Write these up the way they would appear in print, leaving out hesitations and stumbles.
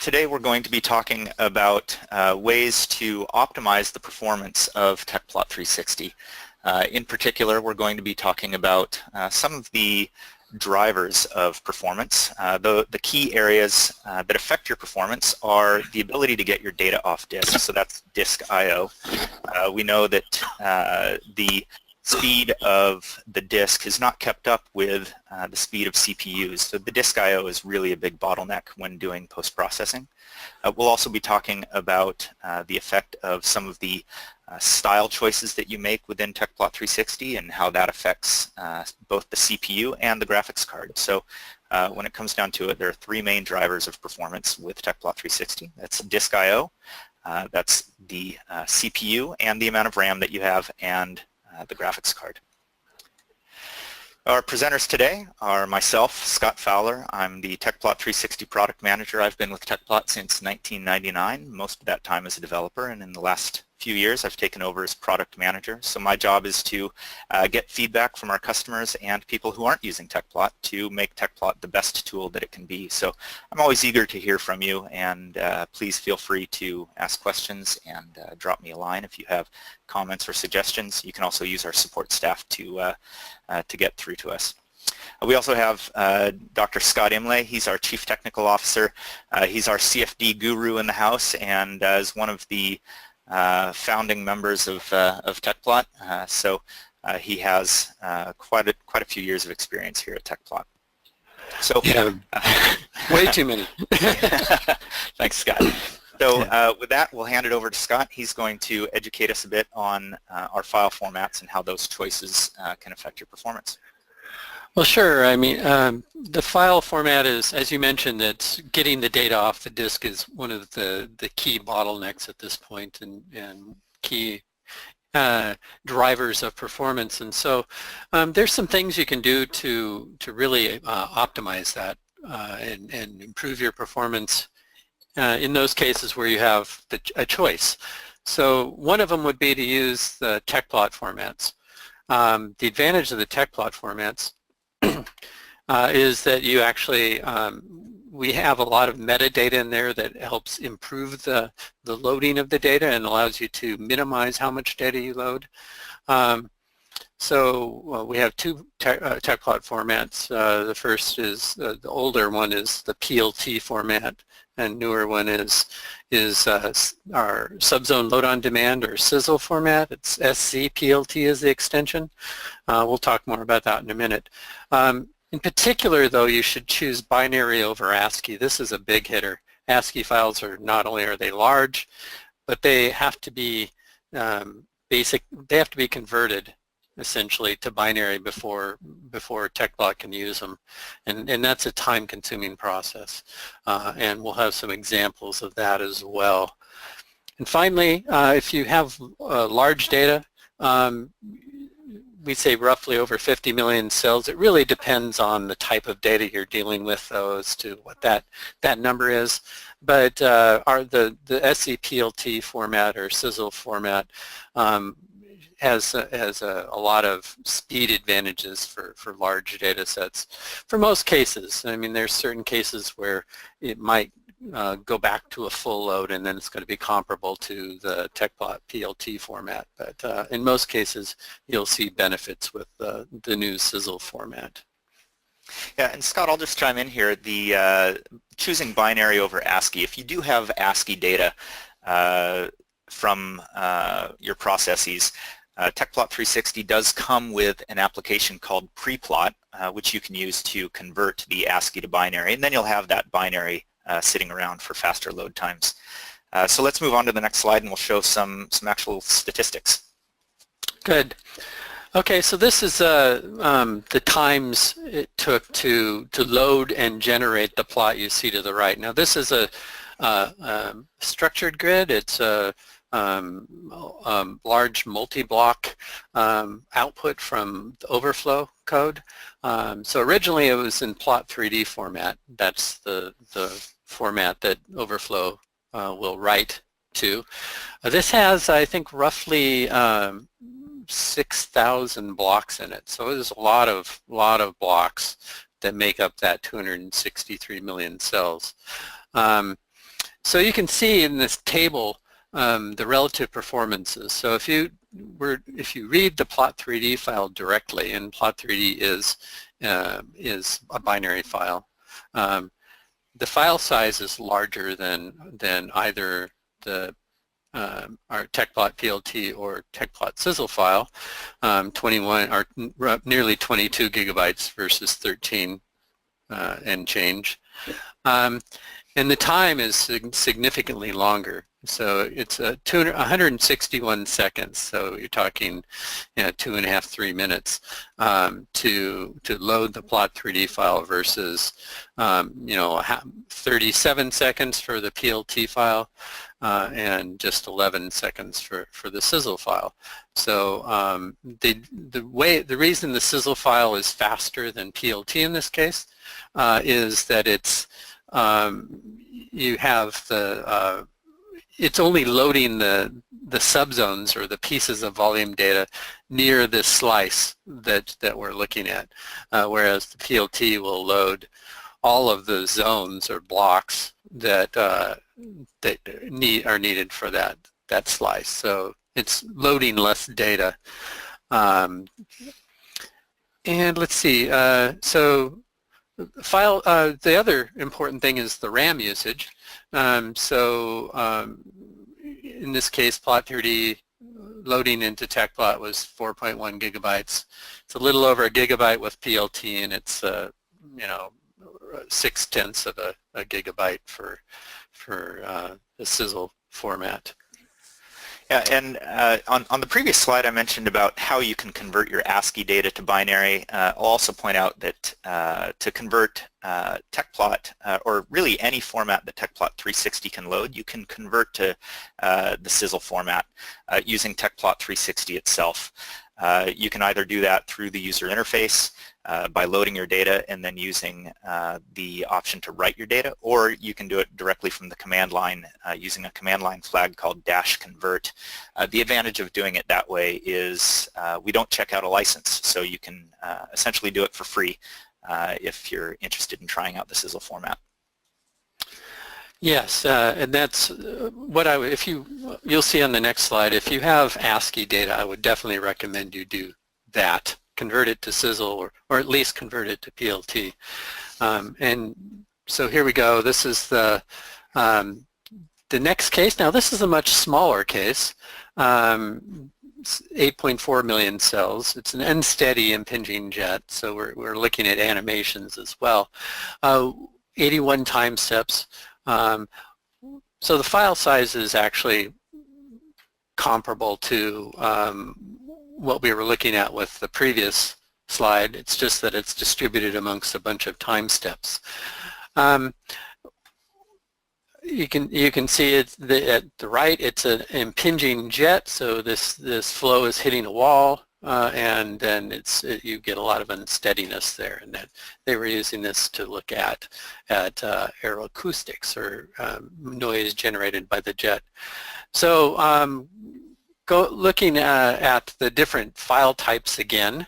Today we're going to be talking about ways to optimize the performance of Tecplot 360. In particular, we're going to be talking about some of the drivers of performance. The key areas that affect your performance are the ability to get your data off disk, so that's disk I/O. We know that the speed of the disk has not kept up with the speed of CPUs, so the disk I/O is really a big bottleneck when doing post-processing. We'll also be talking about the effect of some of the style choices that you make within Tecplot 360 and how that affects both the CPU and the graphics card. So when it comes down to it, there are three main drivers of performance with Tecplot 360. That's disk I/O, that's the CPU and the amount of RAM that you have, and the graphics card. Our presenters today are myself, Scott Fowler. I'm the Tecplot 360 product manager. I've been with Tecplot since 1999, most of that time as a developer, and in the last few years I've taken over as product manager. So my job is to get feedback from our customers and people who aren't using Tecplot to make Tecplot the best tool that it can be. So I'm always eager to hear from you, and please feel free to ask questions and drop me a line if you have comments or suggestions. You can also use our support staff to get through to us. We also have Dr. Scott Imlay. He's our Chief Technical Officer. He's our CFD guru in the house and is one of the founding members of Tecplot. So he has quite a few years of experience here at Tecplot. So yeah, way too many. Thanks, Scott. So with that, we'll hand it over to Scott. He's going to educate us a bit on our file formats and how those choices can affect your performance. Well, sure. I mean, the file format is, as you mentioned, it's getting the data off the disk is one of the key bottlenecks at this point and key drivers of performance. And so there's some things you can do to really optimize that and improve your performance in those cases where you have a choice. So one of them would be to use the Tecplot formats. The advantage of the Tecplot formats is that you actually, we have a lot of metadata in there that helps improve the loading of the data and allows you to minimize how much data you load. So we have two Tecplot formats. The first is, the older one is the PLT format, and newer one is our subzone load on demand or SIZZLE format. It's SCPLT is the extension. We'll talk more about that in a minute. In particular, though, you should choose binary over ASCII. This is a big hitter. ASCII files are not only are they large, but they have to be they have to be converted essentially to binary before Tecplot can use them, and that's a time-consuming process, and we'll have some examples of that as well. And finally, if you have large data, we say roughly over 50 million cells. It really depends on the type of data you're dealing with, though, as to what that number is. But the SCPLT format or SIZZLE format has a lot of speed advantages for large data sets. For most cases, I mean, there's certain cases where it might go back to a full load and then it's going to be comparable to the Tecplot PLT format. But in most cases, you'll see benefits with the new SIZZLE format. Yeah, and Scott, I'll just chime in here. The choosing binary over ASCII, if you do have ASCII data from your processes, Tecplot 360 does come with an application called PrePlot, which you can use to convert the ASCII to binary, and then you'll have that binary sitting around for faster load times. So let's move on to the next slide, and we'll show some actual statistics. Good. Okay, so this is the times it took to load and generate the plot you see to the right. Now this is a structured grid. It's a large multi-block output from the overflow code. So originally it was in plot3D format. That's the format that overflow will write to. This has, I think, roughly 6,000 blocks in it. So there's a lot of blocks that make up that 263 million cells. So you can see in this table the relative performances. So if you read the Plot3D file directly, and Plot3D is a binary file, the file size is larger than either the our Tecplot PLT or Tecplot Sizzle file, 21 or nearly 22 gigabytes versus 13 and change. And the time is significantly longer. So it's 161 seconds. So you're talking 2.5, 3 minutes to load the Plot3D file versus 37 seconds for the PLT file and just 11 seconds for the Sizzle file. So the reason the Sizzle file is faster than PLT in this case is that it's you have it's only loading the subzones or the pieces of volume data near this slice that we're looking at, whereas the PLT will load all of the zones or blocks that are needed for that slice. So it's loading less data. And let's see. So the other important thing is the RAM usage. In this case, Plot3D loading into Tecplot was 4.1 gigabytes. It's a little over a gigabyte with PLT, and it's 0.6 of a gigabyte for the Sizzle format. Yeah, and on the previous slide I mentioned about how you can convert your ASCII data to binary. I'll also point out that to convert Tecplot, or really any format that Tecplot 360 can load, you can convert to the Sizzle format using Tecplot 360 itself. You can either do that through the user interface by loading your data and then using the option to write your data, or you can do it directly from the command line using a command line flag called -convert. The advantage of doing it that way is we don't check out a license, so you can essentially do it for free if you're interested in trying out the Sizzle format. Yes, and that's what you'll see on the next slide. If you have ASCII data, I would definitely recommend you do that. Convert it to Sizzle, or at least convert it to PLT. And so here we go. This is the next case. Now this is a much smaller case. 8.4 million cells. It's an unsteady impinging jet, so we're looking at animations as well. 81 time steps. So the file size is actually comparable to what we were looking at with the previous slide. It's just that it's distributed amongst a bunch of time steps. You can see at the right, it's an impinging jet, so this flow is hitting a wall, and then you get a lot of unsteadiness there, and that they were using this to look at aeroacoustics, or noise generated by the jet. So looking at the different file types again,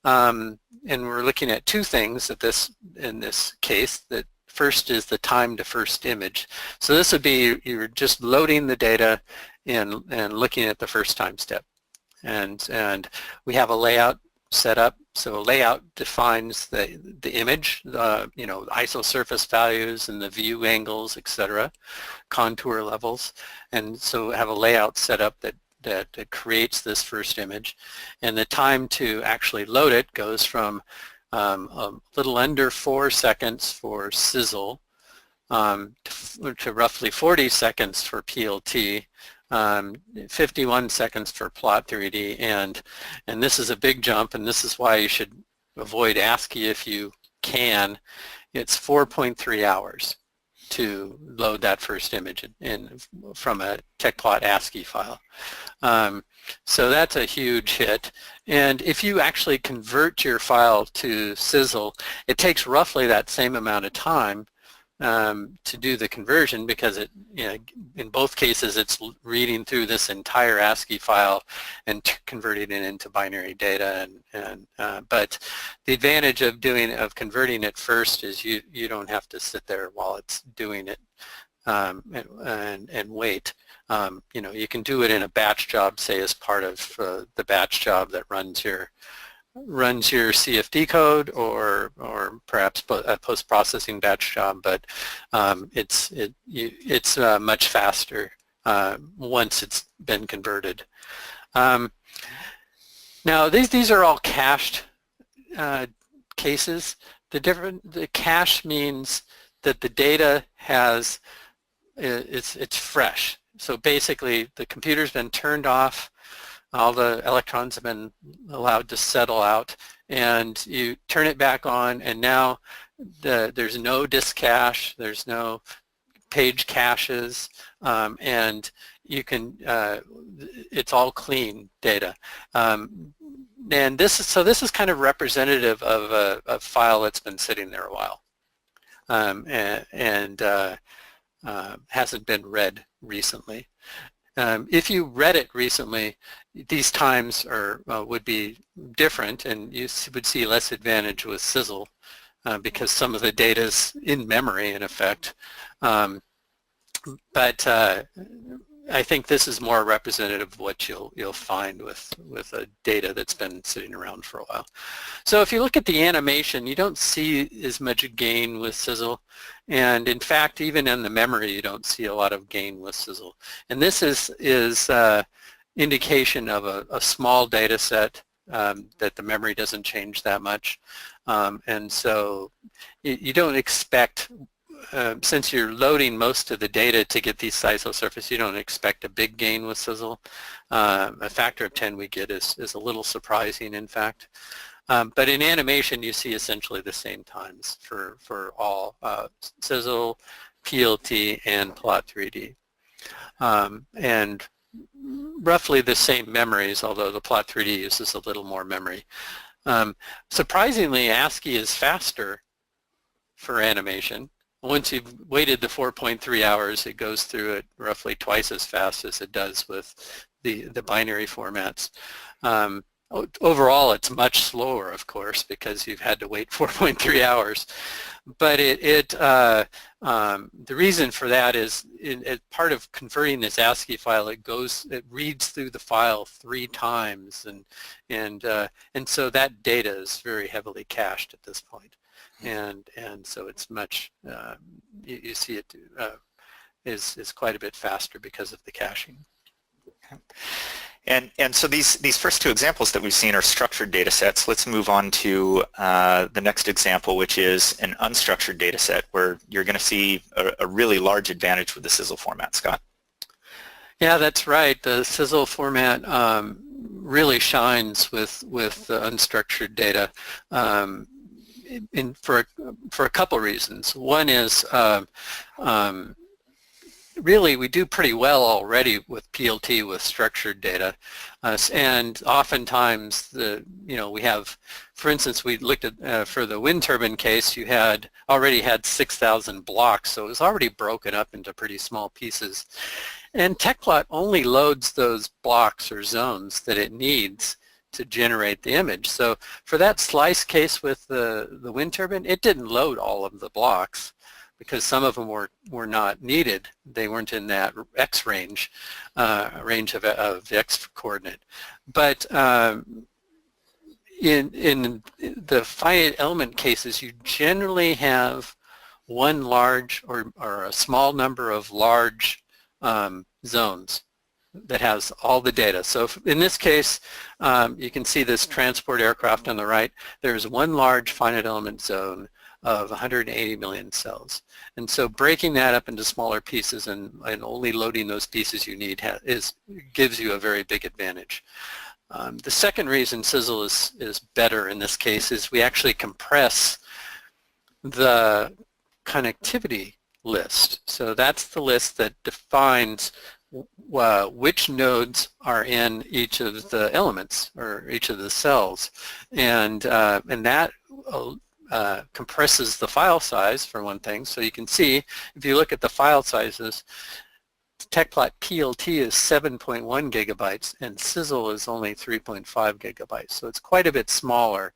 and we're looking at two things in this case. That first is the time to first image. So this would be you're just loading the data and looking at the first time step. And we have a layout set up. So a layout defines the image, ISO surface values and the view angles, etc., contour levels. And so have a layout set up that creates this first image. And the time to actually load it goes from a little under 4 seconds for Sizzle to roughly 40 seconds for PLT, 51 seconds for Plot3D, and this is a big jump, and this is why you should avoid ASCII if you can. It's 4.3 hours to load that first image from a Tecplot ASCII file. So that's a huge hit. And if you actually convert your file to Sizzle, it takes roughly that same amount of time to do the conversion, because in both cases it's reading through this entire ASCII file and converting it into binary data. But the advantage of converting it first is you don't have to sit there while it's doing it. and wait. You know, you can do it in a batch job, say as part of the batch job that runs your CFD code, or perhaps a post-processing batch job, but it's much faster once it's been converted. Now these are all cached cases. The cache means that the data has it's fresh. So basically, the computer's been turned off, all the electrons have been allowed to settle out, and you turn it back on, and now there's no disk cache, there's no page caches, and you can it's all clean data. And this is kind of representative of a file that's been sitting there a while, and hasn't been read recently. If you read it recently, these times would be different, and you would see less advantage with Sizzle because some of the data is in memory, in effect. But I think this is more representative of what you'll find with a data that's been sitting around for a while. So if you look at the animation, you don't see as much gain with Sizzle, and in fact, even in the memory, you don't see a lot of gain with Sizzle. And this is indication of a small data set, that the memory doesn't change that much, and so you don't expect. Since you're loading most of the data to get these isosurface, you don't expect a big gain with Sizzle. A factor of 10 we get is a little surprising, in fact. But in animation, you see essentially the same times for all Sizzle, PLT, and Plot3D. And roughly the same memories, although the Plot3D uses a little more memory. Surprisingly, ASCII is faster for animation. Once you've waited the 4.3 hours, it goes through it roughly twice as fast as it does with the binary formats. Overall, it's much slower, of course, because you've had to wait 4.3 hours. But the reason for that is, as part of converting this ASCII file, it reads through the file 3 times, and so that data is very heavily cached at this point. And so it's much, you see it is quite a bit faster because of the caching. And so these first 2 examples that we've seen are structured data sets. Let's move on to the next example, which is an unstructured data set, where you're going to see a really large advantage with the Sizzle format, Scott. Yeah, that's right. The Sizzle format really shines with the unstructured data. For a couple reasons. One is really we do pretty well already with PLT with structured data, and oftentimes we have, for instance, we looked at for the wind turbine case, you already had 6,000 blocks, so it was already broken up into pretty small pieces, and Tecplot only loads those blocks or zones that it needs to generate the image. So for that slice case with the wind turbine, it didn't load all of the blocks because some of them were not needed. They weren't in that X range, range of the X coordinate. But in the finite element cases, you generally have one large or a small number of large zones that has all the data. So in this case, you can see this transport aircraft on the right. There's one large finite element zone of 180 million cells. And so breaking that up into smaller pieces and only loading those pieces you need gives you a very big advantage. The second reason Sizzle is better in this case is we actually compress the connectivity list. So that's the list that defines which nodes are in each of the elements or each of the cells, and that compresses the file size, for one thing. So you can see, if you look at the file sizes, Tecplot PLT is 7.1 gigabytes and Sizzle is only 3.5 gigabytes. So it's quite a bit smaller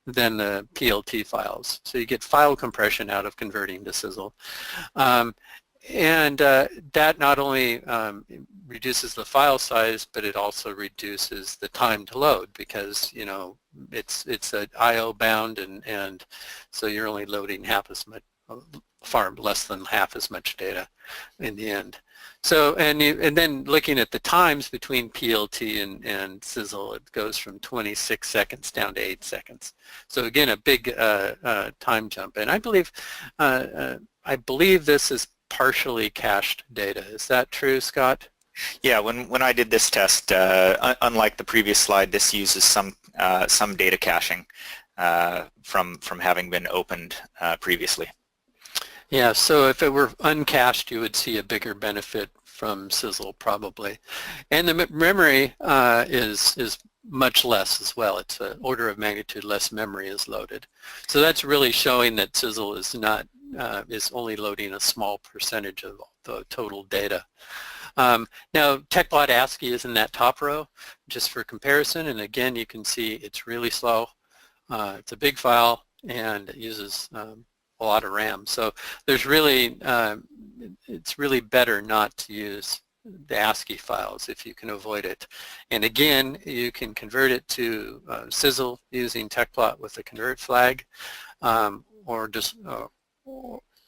than the PLT files. So you get file compression out of converting to Sizzle. And that not only reduces the file size, but it also reduces the time to load, because it's an I/O bound, and so you're only loading half as much, far less than half as much data in the end. So and then looking at the times between PLT and Sizzle, it goes from 26 seconds down to 8 seconds. So again, a big time jump. And I believe this is partially cached data. Is that true, Scott? Yeah, when I did this test, unlike the previous slide, this uses some data caching from having been opened previously. Yeah, so if it were uncached, you would see a bigger benefit from Sizzle probably. And the memory is much less as well. It's an order of magnitude less memory is loaded. So that's really showing that Sizzle is not is only loading a small percentage of the total data. Now, Tecplot ASCII is in that top row, just for comparison. And again, you can see it's really slow. It's a big file, and it uses a lot of RAM. So there's really, it's really better not to use the ASCII files if you can avoid it. And again, you can convert it to Sizzle using Tecplot with the convert flag,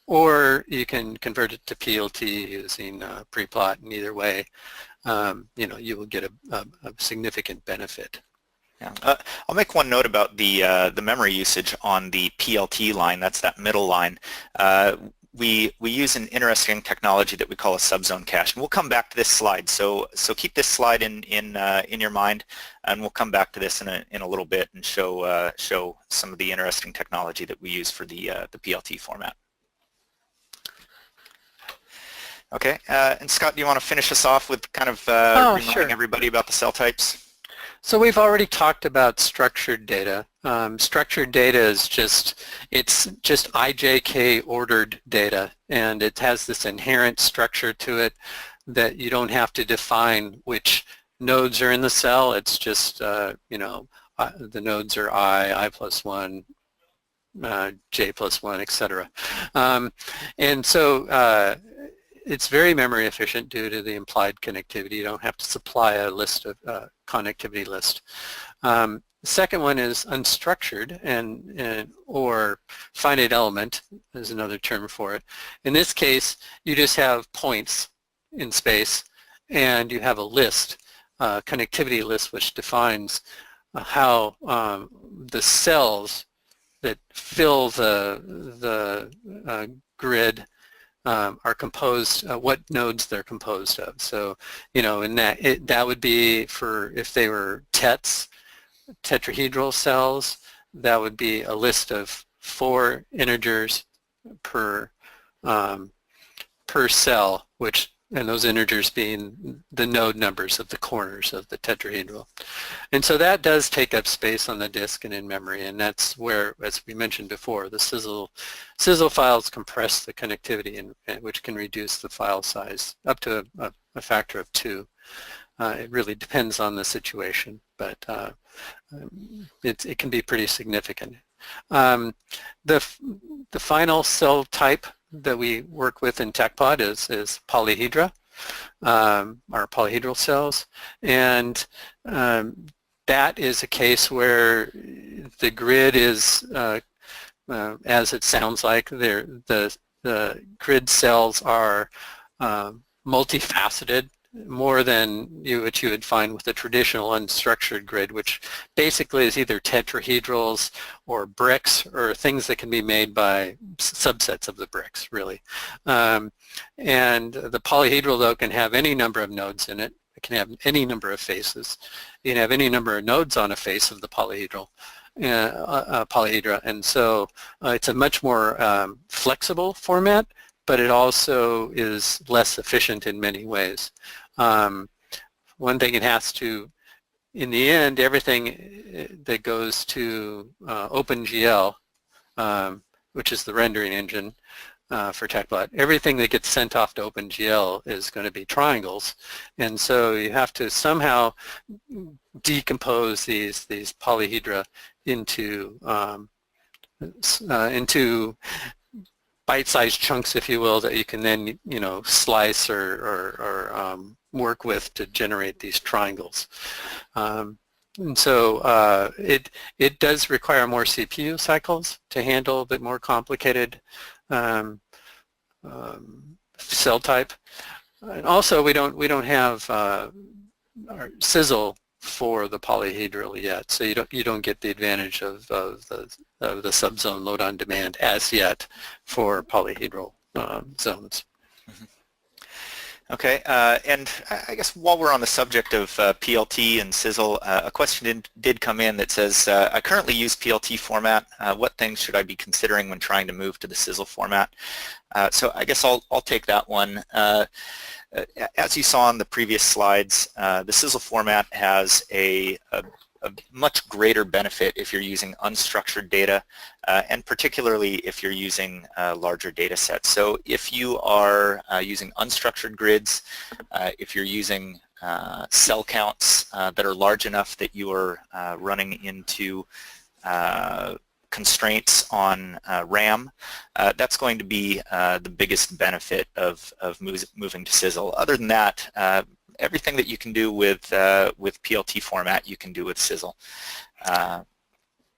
or you can convert it to PLT using preplot, and either way, you will get a significant benefit. Yeah. I'll make one note about the memory usage on the PLT line. That's that middle line. We use an interesting technology that we call a subzone cache, and we'll come back to this slide. So keep this slide in your mind, and we'll come back to this in a little bit and show some of the interesting technology that we use for the PLT format. Okay, and Scott, do you want to finish us off with kind of reminding everybody about the cell types? So we've already talked about structured data. Structured data is just IJK ordered data, and it has this inherent structure to it that you don't have to define which nodes are in the cell. It's just, the nodes are I plus 1, J plus 1, etc. And so it's very memory efficient due to the implied connectivity. You don't have to supply a list of connectivity list. The second one is unstructured or finite element is another term for it. In this case, you just have points in space, and you have a list, connectivity list, which defines how the cells that fill the grid are composed, what nodes they're composed of. So, in that would be for if they were tetrahedral cells, that would be a list of 4 integers per cell, and those integers being the node numbers of the corners of the tetrahedral. And so that does take up space on the disk and in memory, and that's where, as we mentioned before, the Sizzle files compress the connectivity, which can reduce the file size up to a factor of 2. It really depends on the situation, but it can be pretty significant. The final cell type that we work with in Tecplot is polyhedra, our polyhedral cells, and that is a case where the grid is, as it sounds like, the grid cells are multifaceted, more than what you would find with a traditional unstructured grid, which basically is either tetrahedrals or bricks or things that can be made by subsets of the bricks, really. And the polyhedral, though, can have any number of nodes in it. It can have any number of faces. You can have any number of nodes on a face of the polyhedra, and so it's a much more flexible format, but it also is less efficient in many ways. One thing it has to, in the end, everything that goes to OpenGL, which is the rendering engine for Tecplot, everything that gets sent off to OpenGL is going to be triangles, and so you have to somehow decompose these polyhedra into bite-sized chunks, if you will, that you can then, slice or work with to generate these triangles. And so it does require more CPU cycles to handle a bit more complicated cell type. And also, we don't have our sizzle for the polyhedral yet, so you don't get the advantage of the subzone load on demand as yet for polyhedral zones. Okay, and I guess while we're on the subject of PLT and sizzle, a question did come in that says, I currently use PLT format. What things should I be considering when trying to move to the sizzle format? So I guess I'll take that one. As you saw on the previous slides, the sizzle format has a much greater benefit if you're using unstructured data, and particularly if you're using larger data sets. So if you are using unstructured grids, if you're using cell counts that are large enough that you are running into constraints on RAM, that's going to be the biggest benefit of moving to sizzle. Other than that, everything that you can do with PLT format, you can do with sizzle.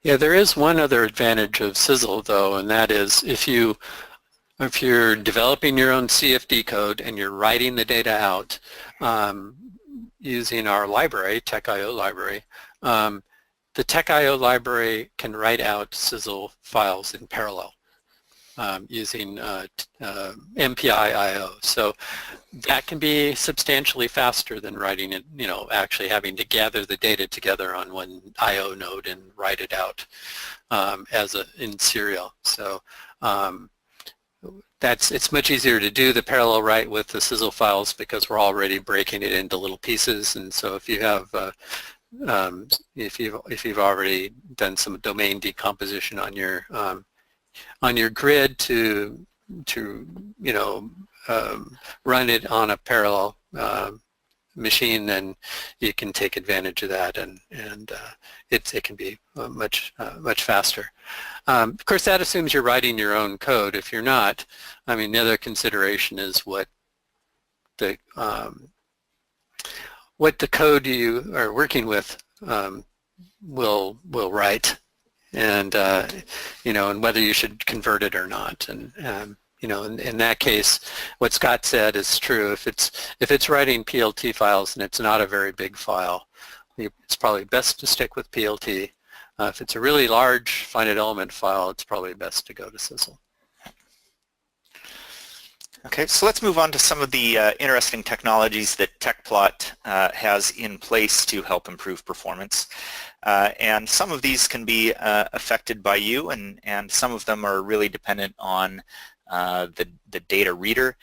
Yeah, there is one other advantage of sizzle, though, and that is if you're developing your own CFD code and you're writing the data out using our library, TechIO library, the TechIO library can write out sizzle files in parallel using MPI-IO. So that can be substantially faster than writing it, actually having to gather the data together on one IO node and write it out in serial. So it's much easier to do the parallel write with the sizzle files because we're already breaking it into little pieces. And so if you have if you've already done some domain decomposition on your grid to run it on a parallel machine, then you can take advantage of that, and it can be much faster. Of course, that assumes you're writing your own code. If you're not, I mean, the other consideration is what the code you are working with will write, and and whether you should convert it or not. And in that case, what Scott said is true. If it's writing PLT files and it's not a very big file, it's probably best to stick with PLT. If it's a really large finite element file, it's probably best to go to sizzle. Okay, so let's move on to some of the interesting technologies that Tecplot has in place to help improve performance. And some of these can be affected by you, and some of them are really dependent on the data reader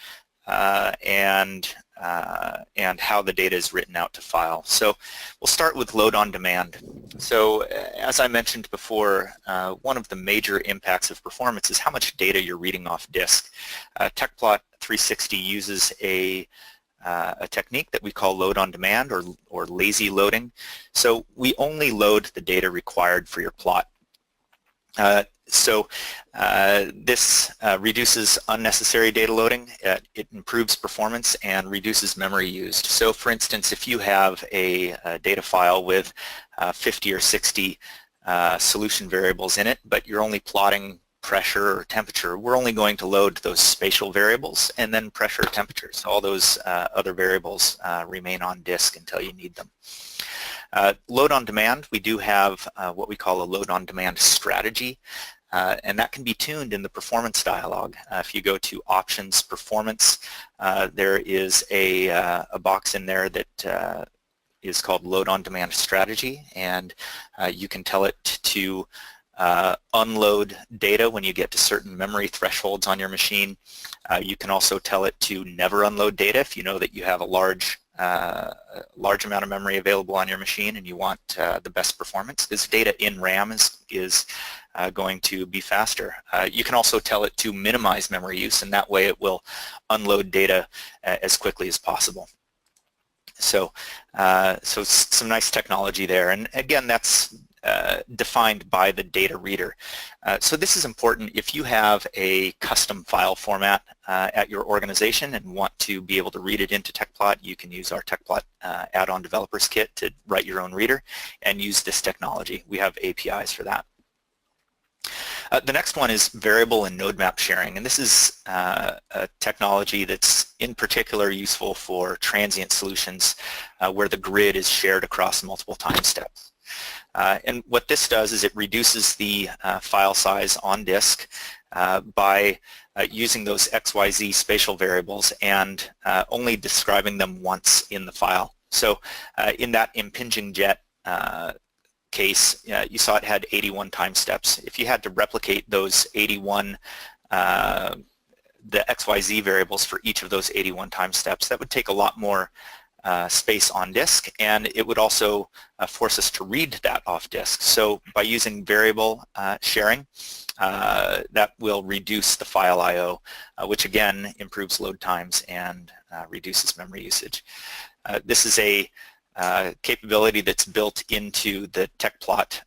and how the data is written out to file. So we'll start with load on demand. So as I mentioned before, one of the major impacts of performance is how much data you're reading off disk. Tecplot 360 uses a technique that we call load on demand or lazy loading. So we only load the data required for your plot. This reduces unnecessary data loading. It improves performance and reduces memory used. So for instance, if you have a data file with 50 or 60 solution variables in it, but you're only plotting pressure or temperature, we're only going to load those spatial variables and then pressure or temperature. So all those other variables remain on disk until you need them. Load on demand, we do have what we call a load on demand strategy, and that can be tuned in the performance dialog. If you go to options performance, there is a box in there that is called load on demand strategy, and you can tell it to unload data when you get to certain memory thresholds on your machine. You can also tell it to never unload data if you know that you have a large amount of memory available on your machine and you want the best performance, because data in RAM is going to be faster. You can also tell it to minimize memory use, and that way it will unload data as quickly as possible. So some nice technology there, and again, that's defined by the data reader. So this is important if you have a custom file format at your organization and want to be able to read it into Tecplot. You can use our Tecplot add-on developers kit to write your own reader and use this technology. We have APIs for that. The next one is variable and node map sharing, and this is a technology that's in particular useful for transient solutions where the grid is shared across multiple time steps. And what this does is it reduces the file size on disk by using those XYZ spatial variables and only describing them once in the file. So in that impinging jet case, you saw it had 81 time steps. If you had to replicate those 81, the XYZ variables for each of those 81 time steps, that would take a lot more space on disk, and it would also force us to read that off disk. So by using variable sharing, that will reduce the file I/O, which again improves load times and reduces memory usage. This is a capability that's built into the Tecplot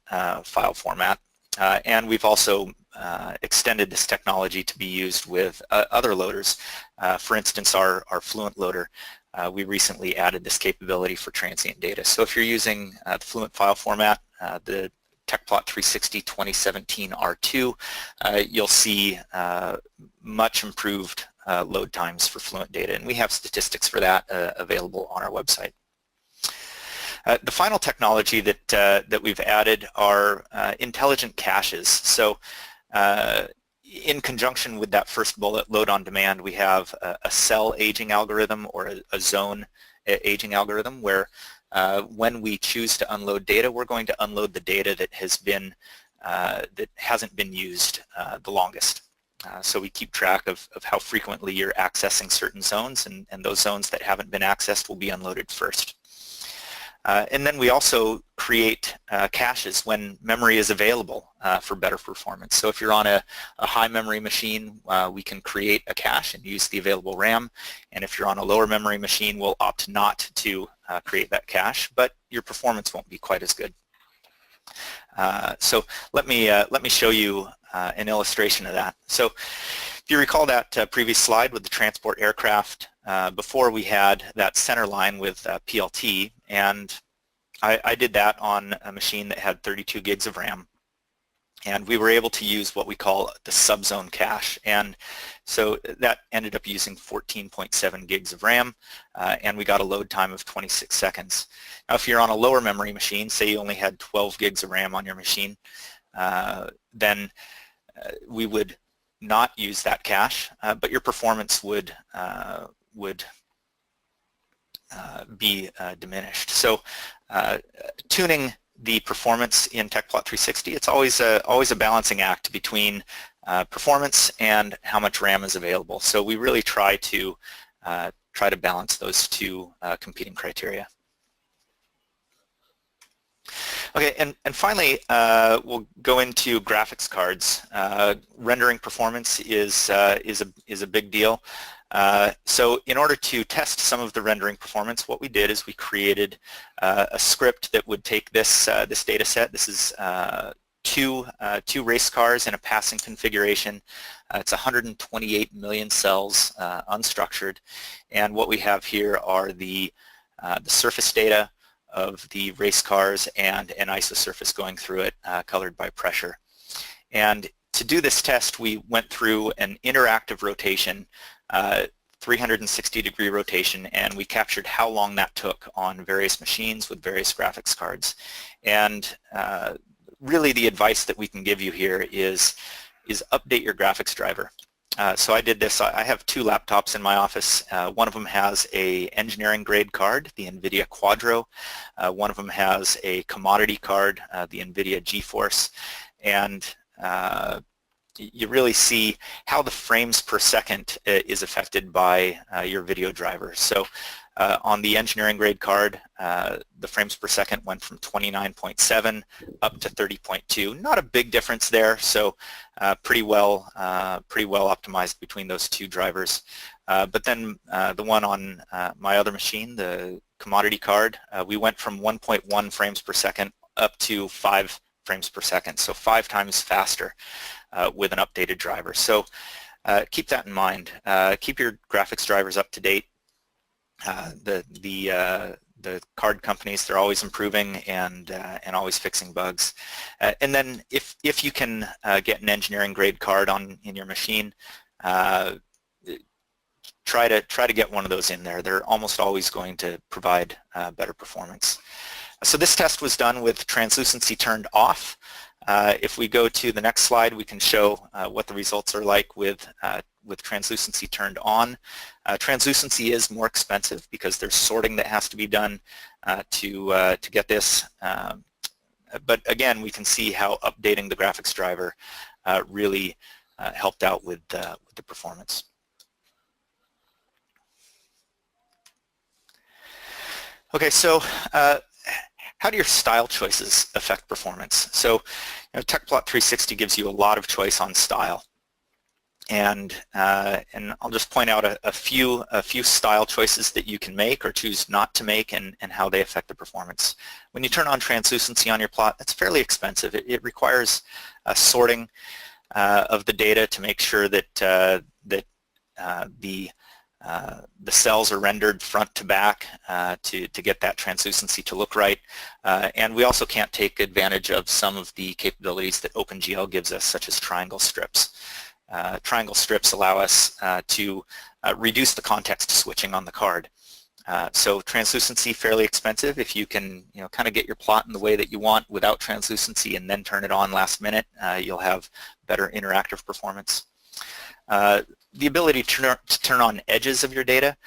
file format, and we've also extended this technology to be used with other loaders. For instance, our Fluent loader, we recently added this capability for transient data. So if you're using the Fluent file format, the Tecplot 360 2017 R2, you'll see much improved load times for Fluent data, and we have statistics for that available on our website. The final technology that we've added are intelligent caches. So in conjunction with that first bullet, load on demand, we have a cell aging algorithm or a zone aging algorithm where when we choose to unload data, we're going to unload the data that hasn't been used the longest. So we keep track of how frequently you're accessing certain zones, and those zones that haven't been accessed will be unloaded first. And then we also create caches when memory is available for better performance. So if you're on a high memory machine, we can create a cache and use the available RAM. And if you're on a lower memory machine, we'll opt not to create that cache, but your performance won't be quite as good. So let me show you an illustration of that. So if you recall that previous slide with the transport aircraft, before we had that center line with PLT, and I did that on a machine that had 32 gigs of RAM, and we were able to use what we call the subzone cache, and so that ended up using 14.7 gigs of RAM, and we got a load time of 26 seconds. Now if you're on a lower memory machine, say you only had 12 gigs of RAM on your machine, then we would not use that cache, but your performance would be diminished. So tuning the performance in Tecplot 360, it's always a balancing act between performance and how much RAM is available. So we really try to balance those two competing criteria. Okay, and finally, we'll go into graphics cards. Rendering performance is a big deal. So in order to test some of the rendering performance, what we did is we created a script that would take this data set. This is two race cars in a passing configuration. It's 128 million cells, unstructured, and what we have here are the surface data of the race cars and an isosurface going through it, colored by pressure. And to do this test, we went through an interactive rotation, 360-degree rotation, and we captured how long that took on various machines with various graphics cards. And really the advice that we can give you here is update your graphics driver. So I did this. I have two laptops in my office. One of them has a engineering grade card, the NVIDIA Quadro. One of them has a commodity card, the NVIDIA GeForce. And you really see how the frames per second is affected by your video driver. So on the engineering grade card, the frames per second went from 29.7 up to 30.2. Not a big difference there, so pretty well optimized between those two drivers. But then the one on my other machine, the commodity card, we went from 1.1 frames per second up to 5 frames per second, so 5 times faster with an updated driver. So keep that in mind. Keep your graphics drivers up to date. The card companies, they're always improving and always fixing bugs. And then if you can get an engineering grade card in your machine, try to get one of those in there. They're almost always going to provide better performance. So this test was done with translucency turned off. If we go to the next slide, we can show what the results are like with translucency turned on. Translucency is more expensive because there's sorting that has to be done to get this. But again, we can see how updating the graphics driver really helped out with the performance. Okay, so how do your style choices affect performance? So, Tecplot 360 gives you a lot of choice on style, and I'll just point out a few style choices that you can make or choose not to make, and how they affect the performance. When you turn on translucency on your plot, it's fairly expensive. It requires sorting of the data to make sure that the cells are rendered front to back to get that translucency to look right. And we also can't take advantage of some of the capabilities that OpenGL gives us, such as triangle strips. Triangle strips allow us to reduce the context switching on the card. So translucency, fairly expensive. If you can kind of get your plot in the way that you want without translucency and then turn it on last minute, you'll have better interactive performance. The ability to turn on edges of your data,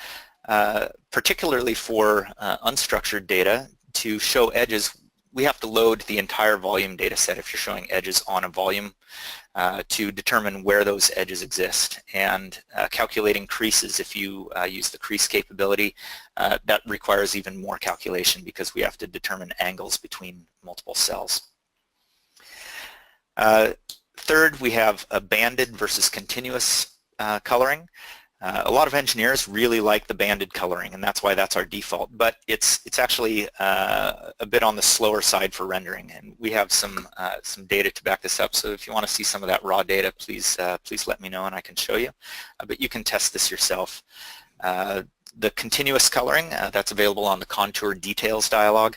particularly for unstructured data, to show edges, we have to load the entire volume data set if you're showing edges on a volume to determine where those edges exist. And calculating creases, if you use the crease capability, that requires even more calculation because we have to determine angles between multiple cells. Third, we have a banded versus continuous coloring. A lot of engineers really like the banded coloring, and that's why that's our default, but it's actually a bit on the slower side for rendering, and we have some data to back this up. So if you want to see some of that raw data, please let me know and I can show you, but you can test this yourself. The continuous coloring, that's available on the contour details dialog.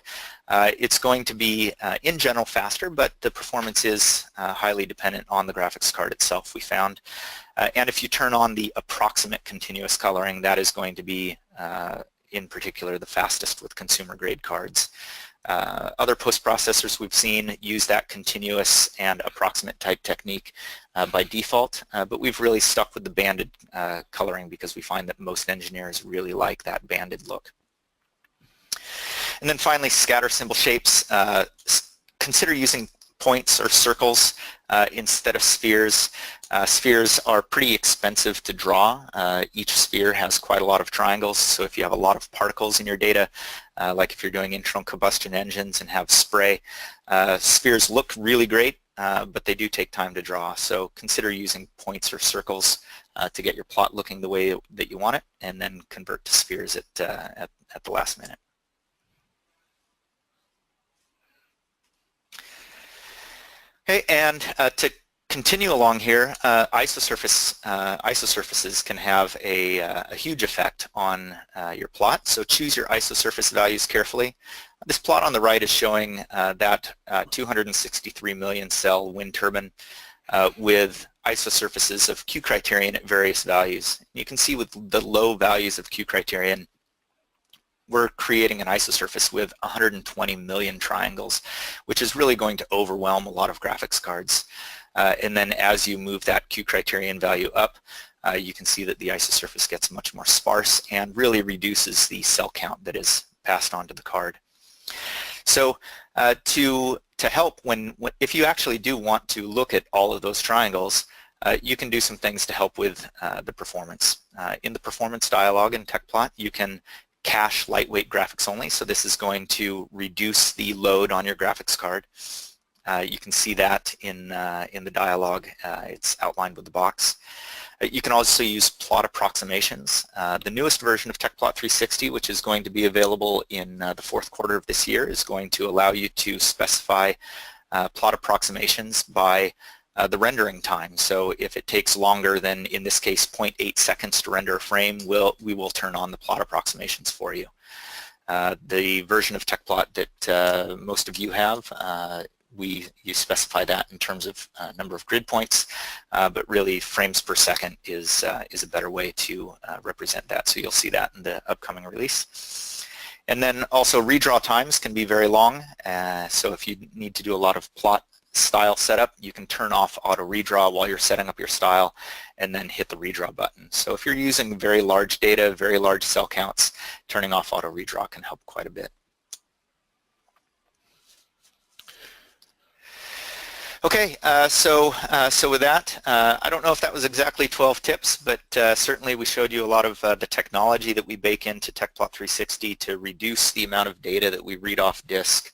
It's going to be in general faster, but the performance is highly dependent on the graphics card itself, we found. And if you turn on the approximate continuous coloring, that is going to be in particular the fastest with consumer grade cards. Other post-processors we've seen use that continuous and approximate type technique by default, but we've really stuck with the banded coloring because we find that most engineers really like that banded look. And then finally, scatter symbol shapes. Consider using points or circles instead of spheres. Spheres are pretty expensive to draw. Each sphere has quite a lot of triangles, so if you have a lot of particles in your data, like if you're doing internal combustion engines and have spray, spheres look really great, but they do take time to draw. So consider using points or circles to get your plot looking the way that you want it, and then convert to spheres at the last minute. Okay, and to continue along here, isosurfaces can have a huge effect on your plot, so choose your isosurface values carefully. This plot on the right is showing that 263 million cell wind turbine with isosurfaces of Q criterion at various values. You can see with the low values of Q criterion, we're creating an isosurface with 120 million triangles, which is really going to overwhelm a lot of graphics cards. And then as you move that Q criterion value up, you can see that the isosurface gets much more sparse and really reduces the cell count that is passed on to the card. So to help if you actually do want to look at all of those triangles, you can do some things to help with the performance. In the performance dialog in Tecplot, you can cache lightweight graphics only, so this is going to reduce the load on your graphics card. You can see that in the dialog. It's outlined with the box. You can also use plot approximations. The newest version of Tecplot 360, which is going to be available in the 4th quarter of this year, is going to allow you to specify plot approximations by the rendering time. So if it takes longer than, in this case, 0.8 seconds to render a frame, we will turn on the plot approximations for you. The version of Tecplot that most of you have, you specify that in terms of number of grid points, but really frames per second is a better way to represent that. So you'll see that in the upcoming release. And then also redraw times can be very long. So if you need to do a lot of plot style setup, you can turn off auto redraw while you're setting up your style and then hit the redraw button. So if you're using very large data, very large cell counts, turning off auto redraw can help quite a bit. Okay, so with that, I don't know if that was exactly 12 tips, but certainly we showed you a lot of the technology that we bake into Tecplot 360 to reduce the amount of data that we read off disk.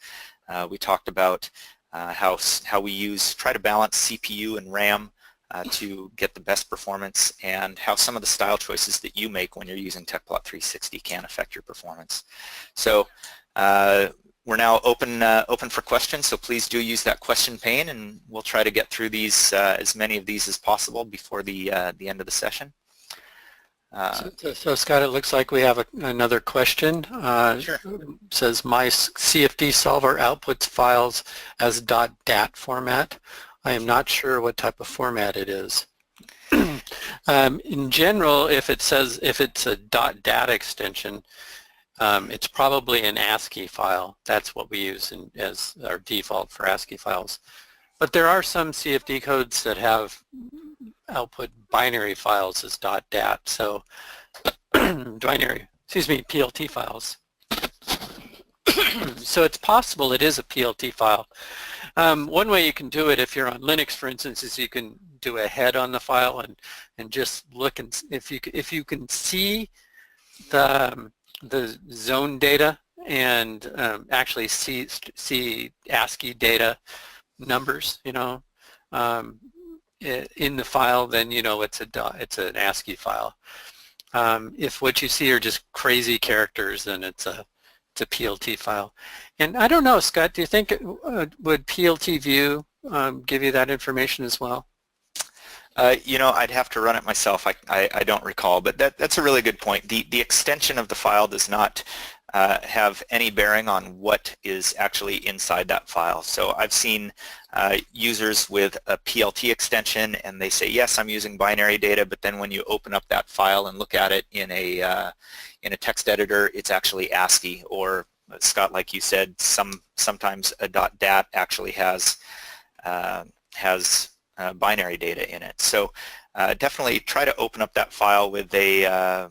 We talked about how we try to balance CPU and RAM to get the best performance, and how some of the style choices that you make when you're using Tecplot 360 can affect your performance. So we're now open for questions, so please do use that question pane, and we'll try to get through these as many of these as possible before the end of the session. So Scott, it looks like we have another question. Sure. It says, my CFD solver outputs files as .dat format. I am not sure what type of format it is. In general, if it's a .dat extension, it's probably an ASCII file. That's what we use as our default for ASCII files. But there are some CFD codes that have output binary files as .dat, so PLT files. So it's possible it is a PLT file. One way you can do it if you're on Linux, for instance, is you can do a head on the file and just look, and if you can see the zone data and actually see ASCII data numbers, in the file, then you know it's an ASCII file. If what you see are just crazy characters, then it's a PLT file. And I don't know, Scott, do you think would PLT view give you that information as well? I'd have to run it myself. I don't recall, but that's a really good point. The extension of the file does not have any bearing on what is actually inside that file. So I've seen users with a PLT extension, and they say, yes, I'm using binary data, but then when you open up that file and look at it in a text editor, it's actually ASCII, or Scott, like you said, sometimes a .dat actually has binary data in it. So definitely try to open up that file with a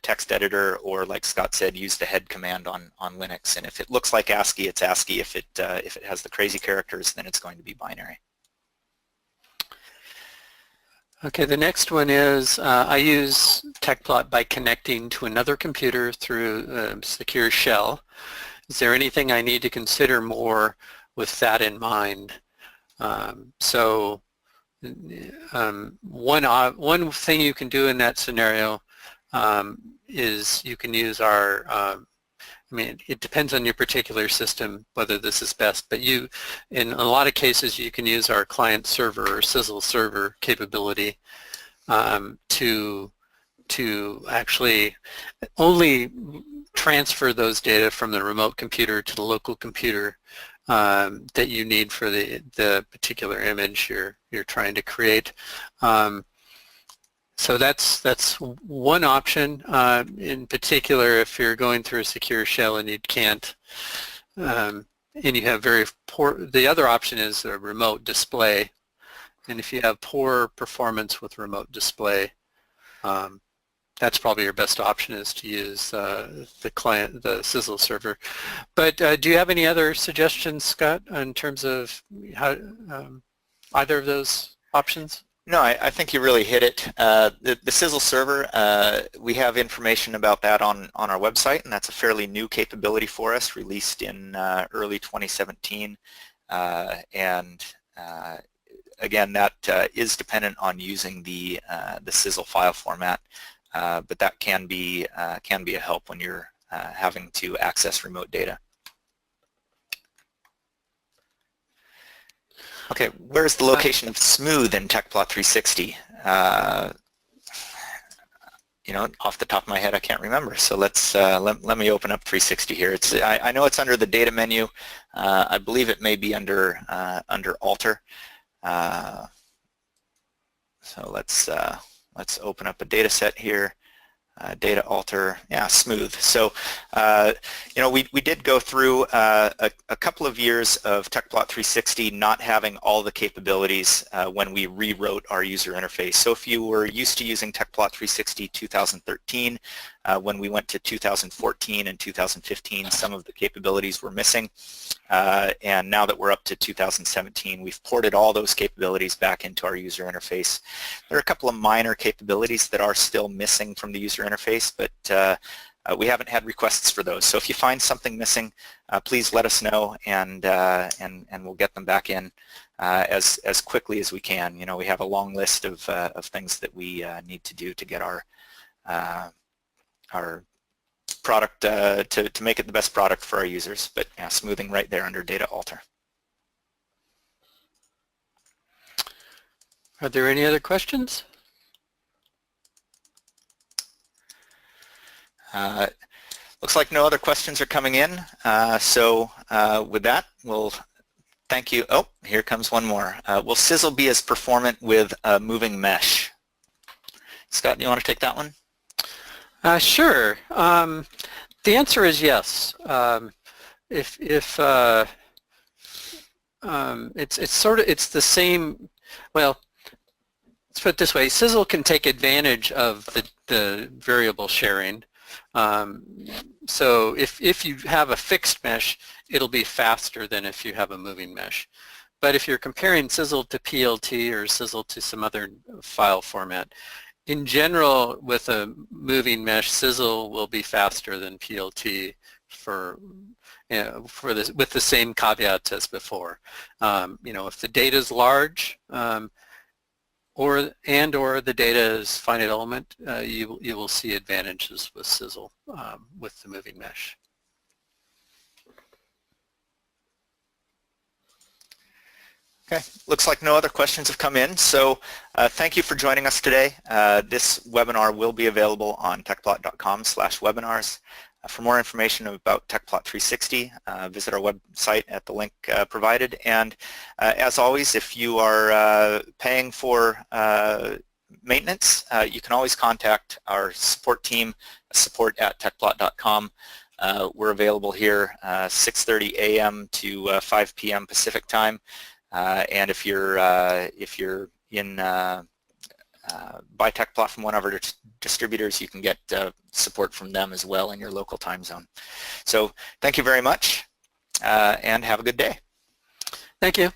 text editor, or like Scott said, use the head command on Linux. And if it looks like ASCII, it's ASCII. If it has the crazy characters, then it's going to be binary. Okay, the next one is I use Tecplot by connecting to another computer through a secure shell. Is there anything I need to consider more with that in mind? One thing you can do in that scenario is you can use our, it depends on your particular system whether this is best, but in a lot of cases you can use our client server or Sizzle server capability to actually only transfer those data from the remote computer to the local computer that you need for the particular image you're trying to create. So that's one option. In particular, if you're going through a secure shell and you can't, and you have very poor, the other option is a remote display. And if you have poor performance with remote display, that's probably your best option, is to use the Sizzle server. But do you have any other suggestions, Scott, in terms of how either of those options? No, I think you really hit it. The Sizzle server, we have information about that on our website, and that's a fairly new capability for us, released in early 2017. Again, that is dependent on using the Sizzle file format. But that can be a help when you're having to access remote data. Okay, where's the location of smooth in Tecplot 360? You know, off the top of my head, I can't remember. So let's let me open up 360 here. It's I know it's under the data menu. I believe it may be under under alter. So let's open up a data set here. Data alter, yeah, smooth. So, you know, we did go through a couple of years of Tecplot 360 not having all the capabilities when we rewrote our user interface. So if you were used to using Tecplot 360 2013, when we went to 2014 and 2015, some of the capabilities were missing. And now that we're up to 2017, we've ported all those capabilities back into our user interface. There are a couple of minor capabilities that are still missing from the user interface, but we haven't had requests for those. So if you find something missing, please let us know, and we'll get them back in as quickly as we can. You know, we have a long list of things that we need to do to get our product to make it the best product for our users. But yeah, smoothing right there under data alter. Are there any other questions? Looks like no other questions are coming in. So with that, we'll thank you. Oh, here comes one more. Will Sizzle be as performant with a moving mesh? Scott, do you want to take that one? Sure. The answer is yes. It's the same. Well, let's put it this way: Sizzle can take advantage of the variable sharing. So if you have a fixed mesh, it'll be faster than if you have a moving mesh. But if you're comparing Sizzle to PLT or Sizzle to some other file format, in general, with a moving mesh, Sizzle will be faster than PLT with the same caveats as before. You know, if the data is large or the data is finite element, you will see advantages with Sizzle with the moving mesh. Okay, looks like no other questions have come in, so thank you for joining us today. This webinar will be available on tecplot.com/webinars. For more information about Tecplot 360, visit our website at the link provided. And as always, if you are paying for maintenance, you can always contact our support team, support@tecplot.com. We're available here 6:30 a.m. to 5 p.m. Pacific time. And if you're in buy Tecplot from one of our distributors, you can get support from them as well in your local time zone. So thank you very much, and have a good day. Thank you.